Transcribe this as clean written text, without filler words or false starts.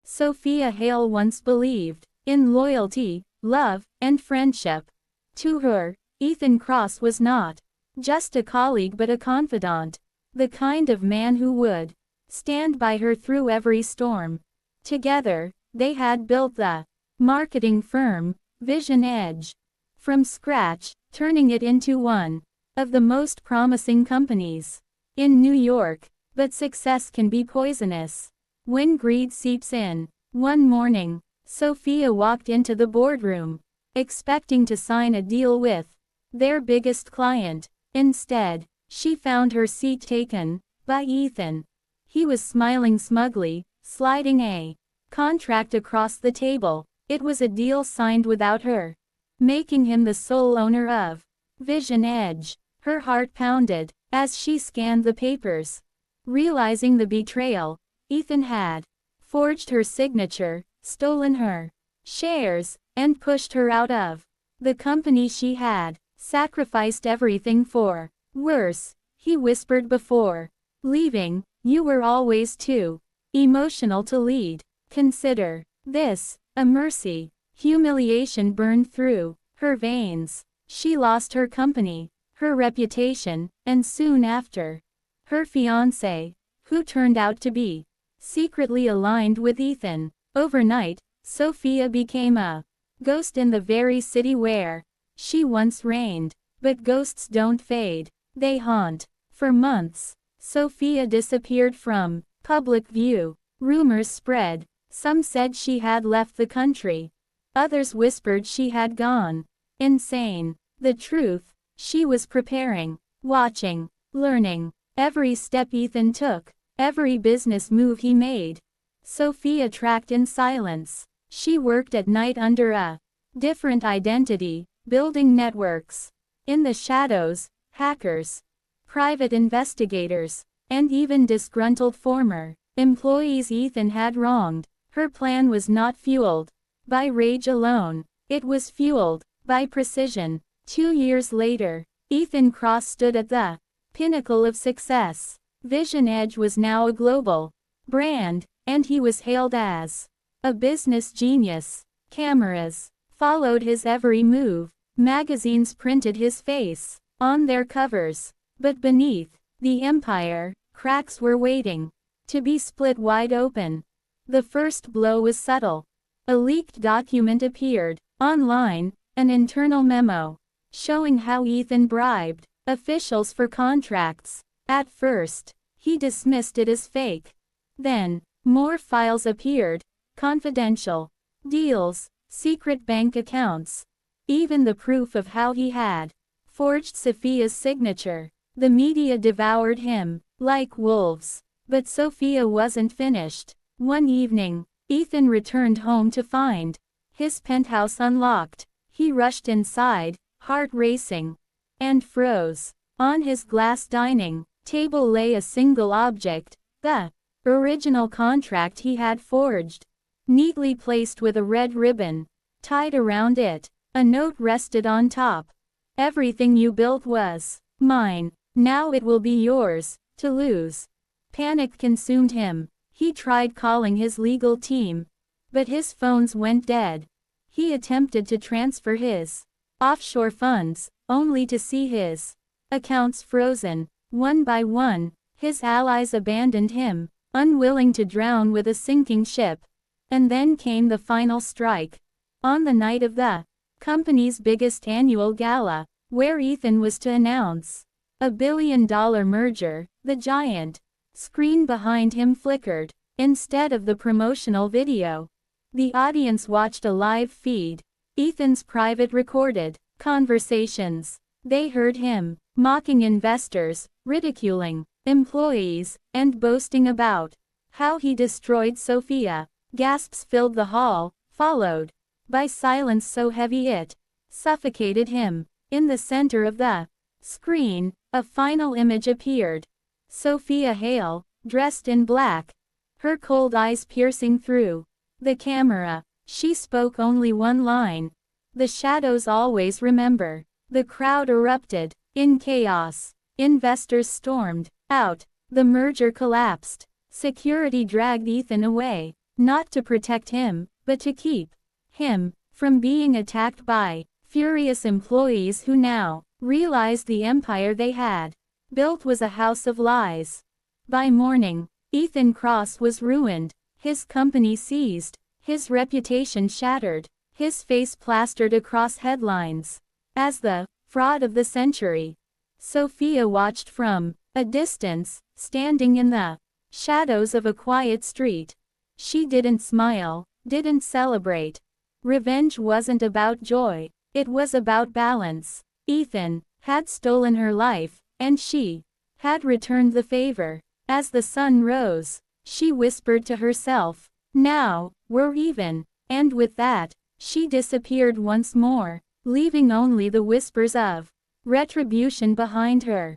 Sophia Hale once believed in loyalty, love, and friendship. To her, Ethan Cross was not just a colleague but a confidant, the kind of man who would stand by her through every storm. Together, they had built the marketing firm, Vision Edge, from scratch, turning it into one of the most promising companies in New York. But success can be poisonous when greed seeps in. One morning, Sophia walked into the boardroom, expecting to sign a deal with their biggest client. Instead, she found her seat taken by Ethan. He was smiling smugly, sliding a contract across the table. It was a deal signed without her, making him the sole owner of Vision Edge. Her heart pounded as she scanned the papers, realizing the betrayal. Ethan had forged her signature, stolen her shares, and pushed her out of the company she had sacrificed everything for. Worse, he whispered before leaving, you were always too emotional to lead. Consider this a mercy. Humiliation burned through her veins. She lost her company, her reputation, and soon after, her fiancé, who turned out to be secretly aligned with Ethan. Overnight, Sophia became a ghost in the very city where she once reigned. But ghosts don't fade, they haunt. For months, Sophia disappeared from public view. Rumors spread. Some said she had left the country. Others whispered she had gone insane. The truth, she was preparing, watching, learning every step Ethan took, every business move he made. Sophia tracked in silence. She worked at night under a different identity, building networks. In the shadows, hackers, private investigators, and even disgruntled former employees Ethan had wronged. Her plan was not fueled by rage alone. It was fueled by precision. 2 years later, Ethan Cross stood at the pinnacle of success. Vision Edge was now a global brand, and he was hailed as a business genius. Cameras followed his every move. Magazines printed his face on their covers. But beneath the empire, cracks were waiting to be split wide open. The first blow was subtle. A leaked document appeared online, an internal memo showing how Ethan bribed officials for contracts. At first, he dismissed it as fake. Then, more files appeared, confidential deals, secret bank accounts, even the proof of how he had forged Sophia's signature. The media devoured him like wolves. But Sophia wasn't finished. One evening, Ethan returned home to find his penthouse unlocked. He rushed inside, heart racing, and froze. On his glass dining table lay a single object, the original contract he had forged, neatly placed with a red ribbon tied around it. A note rested on top. Everything you built was mine. Now it will be yours to lose. Panic consumed him. He tried calling his legal team, but his phones went dead. He attempted to transfer his offshore funds, only to see his accounts frozen. One by one, his allies abandoned him, unwilling to drown with a sinking ship. And then came the final strike. On the night of the company's biggest annual gala, where Ethan was to announce a billion-dollar merger, the giant screen behind him flickered. Instead of the promotional video, the audience watched a live feed. Ethan's private recorded conversations. They heard him mocking investors, ridiculing employees, and boasting about how he destroyed Sophia. Gasps filled the hall, followed by silence so heavy it suffocated him. In the center of the screen, a final image appeared. Sophia Hale, dressed in black, her cold eyes piercing through the camera. She spoke only one line. The shadows always remember. The crowd erupted in chaos. Investors stormed out. The merger collapsed. Security dragged Ethan away. Not to protect him, but to keep him from being attacked by furious employees who now realized the empire they had built was a house of lies. By morning, Ethan Cross was ruined, his company seized, his reputation shattered, his face plastered across headlines as the fraud of the century. Sophia watched from a distance, standing in the shadows of a quiet street. She didn't smile, didn't celebrate. Revenge wasn't about joy, it was about balance. Ethan had stolen her life, and she had returned the favor. As the sun rose, she whispered to herself, "Now, we're even." And with that, she disappeared once more, leaving only the whispers of retribution behind her.